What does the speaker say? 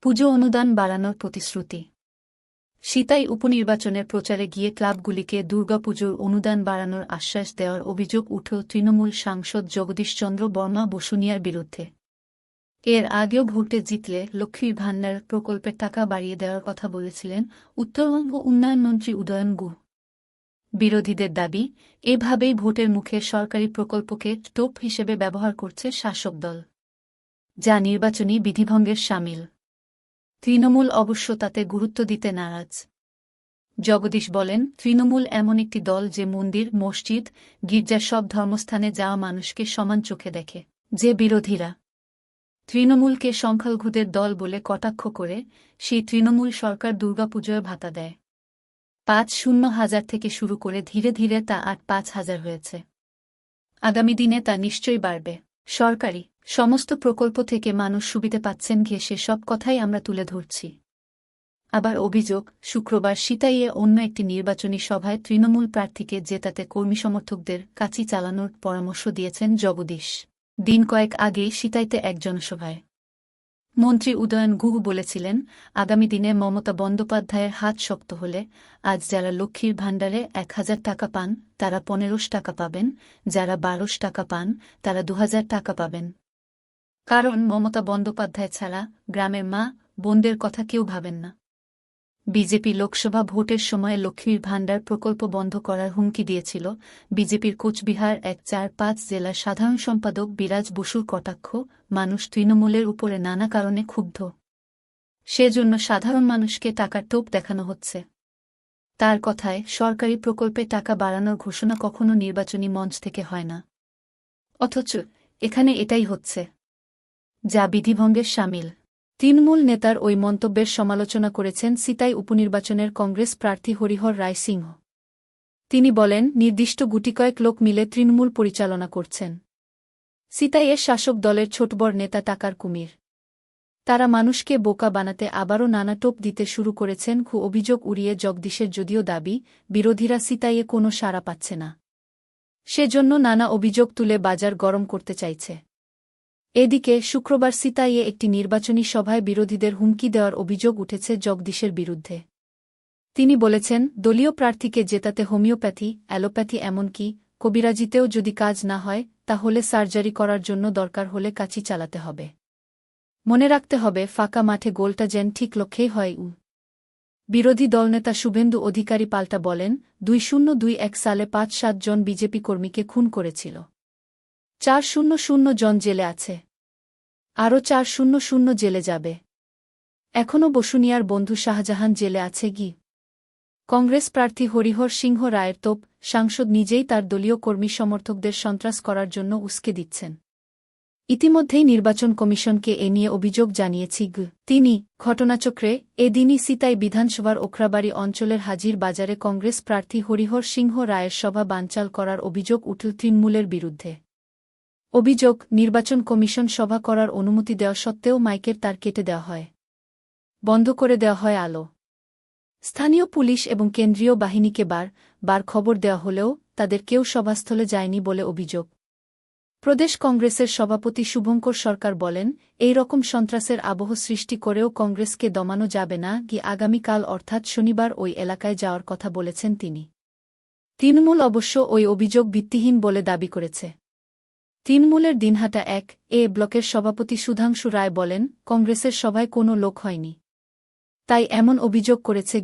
পুজো অনুদান বাড়ানোর প্রতিশ্রুতি। সিতাই উপনির্বাচনের প্রচারে গিয়ে ক্লাবগুলিকে দুর্গাপুজোর অনুদান বাড়ানোর আশ্বাস দেওয়ার অভিযোগ উঠল তৃণমূল সাংসদ জগদীশচন্দ্র বর্মা বসুনিয়ার বিরুদ্ধে। এর আগেও ভোটে জিতলে লক্ষ্মীর ভান্ডার প্রকল্পের টাকা বাড়িয়ে দেওয়ার কথা বলেছিলেন উত্তরবঙ্গ উন্নয়নমন্ত্রী উদয়ন গুহ। বিরোধীদের দাবি, এভাবেই ভোটের মুখে সরকারি প্রকল্পকে টোপ হিসেবে ব্যবহার করছে শাসক দল, যা নির্বাচনী বিধিভঙ্গের শামিল। তৃণমূল অবশ্য তাতে গুরুত্ব দিতে নারাজ। জগদীশ বলেন, তৃণমূল এমন একটি দল যে মন্দির, মসজিদ, গির্জার সব ধর্মস্থানে যাওয়া মানুষকে সমান চোখে দেখে। যে বিরোধীরা তৃণমূলকে সংখ্যালঘুদের দল বলে কটাক্ষ করে, সেই তৃণমূল সরকার দুর্গাপুজোয় ভাতা দেয় ৫,০০০ থেকে শুরু করে ধীরে ধীরে তা ৮,৫,০০০ হয়েছে। আগামী দিনে তা নিশ্চয়ই বাড়বে। সরকারি সমস্ত প্রকল্প থেকে মানুষ সুবিধে পাচ্ছেন ঘেঁষে সব কথাই আমরা তুলে ধরছি। আবার অভিযোগ, শুক্রবার সিতাইয়ে অন্য একটি নির্বাচনী সভায় তৃণমূল প্রার্থীকে জেতাতে কর্মী সমর্থকদের কাঁচি চালানোর পরামর্শ দিয়েছেন জগদীশ। দিন কয়েক আগেই সিতাইতে এক জনসভায় মন্ত্রী উদয়ন গুহ বলেছিলেন, আগামী দিনে মমতা বন্দ্যোপাধ্যায়ের হাত শক্ত হলে আজ যারা লক্ষ্মীর ভাণ্ডারে ১,০০০ টাকা পান তারা ১৫০০ টাকা পাবেন, যারা ১২০০ টাকা পান তারা ২,০০০ টাকা পাবেন। কারণ মমতা বন্দ্যোপাধ্যায় ছাড়া গ্রামের মা বোনদের কথা কেউ ভাবেন না। বিজেপি লোকসভা ভোটের সময় লক্ষ্মীর ভাণ্ডার প্রকল্প বন্ধ করার হুমকি দিয়েছিল। বিজেপির কোচবিহার ১-৪-৫ জেলার সাধারণ সম্পাদক বিরাজ বসুর কটাক্ষ, মানুষ তৃণমূলের উপরে নানা কারণে ক্ষুব্ধ, সেজন্য সাধারণ মানুষকে টাকার টোপ দেখানো হচ্ছে। তার কথায়, সরকারি প্রকল্পে টাকা বাড়ানোর ঘোষণা কখনো নির্বাচনী মঞ্চ থেকে হয় না, অথচ এখানে এটাই হচ্ছে, যা বিধিভঙ্গের শামিল। তৃণমূল নেতার ওই মন্তব্যের সমালোচনা করেছেন সিতাই উপনির্বাচনের কংগ্রেস প্রার্থী হরিহর রায় সিংহ। তিনি বলেন, নির্দিষ্ট গুটিকয়েক লোক মিলে তৃণমূল পরিচালনা করছেন। সিতাইয়ের শাসক দলের ছোটবড় নেতা টাকার কুমির। তারা মানুষকে বোকা বানাতে আবারও নানা টোপ দিতে শুরু করেছেন। অভিযোগ উড়িয়ে জগদীশের যদিও দাবি, বিরোধীরা সিতাইয়ে কোনো সাড়া পাচ্ছে না, সেজন্য নানা অভিযোগ তুলে বাজার গরম করতে চাইছে। এদিকে শুক্রবার সিতাইয়ে একটি নির্বাচনী সভায় বিরোধীদের হুমকি দেওয়ার অভিযোগ উঠেছে জগদীশের বিরুদ্ধে। তিনি বলেছেন, দলীয় প্রার্থীকে জেতাতে হোমিওপ্যাথি, অ্যালোপ্যাথি এমনকি কবিরাজিতেও যদি কাজ না হয় তাহলে সার্জারি করার জন্য দরকার হলে কাঁচি চালাতে হবে। মনে রাখতে হবে, ফাঁকা মাঠে গোলটা যেন ঠিক লক্ষ্যেই হয়। বিরোধী দলনেতা শুভেন্দু অধিকারী পাল্টা বলেন, ২০২১ সালে ৫-৭ জন বিজেপি কর্মীকে খুন করেছিল। ৪০০ জন জেলে আছে, আরও ৪০০ জেলে যাবে। এখনও বসুনিয়ার বন্ধু শাহজাহান জেলে আছে। কংগ্রেস প্রার্থী হরিহর সিংহ রায়ের তোপ, সাংসদ নিজেই তার দলীয় কর্মী সমর্থকদের সন্ত্রাস করার জন্য উস্কে দিচ্ছেন। ইতিমধ্যেই নির্বাচন কমিশনকে এ নিয়ে অভিযোগ জানিয়েছি। তিনি ঘটনাচক্রে এদিনই সিতাই বিধানসভার ওখরাবাড়ি অঞ্চলের হাজির বাজারে কংগ্রেস প্রার্থী হরিহর সিংহ রায়ের সভা বানচাল করার অভিযোগ উঠল তৃণমূলের বিরুদ্ধে। অভিযোগ, নির্বাচন কমিশন সভা করার অনুমতি দেওয়া সত্ত্বেও মাইকের তার কেটে দেওয়া হয়, বন্ধ করে দেওয়া হয় আলো। স্থানীয় পুলিশ এবং কেন্দ্রীয় বাহিনীকে বার খবর দেওয়া হলেও তাদের কেউ সভাস্থলে যায়নি বলে অভিযোগ। প্রদেশ কংগ্রেসের সভাপতি শুভঙ্কর সরকার বলেন, এই রকম সন্ত্রাসের আবহ সৃষ্টি করেও কংগ্রেসকে দমানো যাবে না। আগামীকাল অর্থাৎ শনিবার ওই এলাকায় যাওয়ার কথা বলেছেন তিনি। তৃণমূল অবশ্য ওই অভিযোগ ভিত্তিহীন বলে দাবি করেছে। তৃণমূলের দিনহাটা ১-এ ব্লকের সভাপতি সুধাংশু রায় বলেন, কংগ্রেসের সভায় কোনো লোক হয়নি, তাই এমন অভিযোগ করেছে।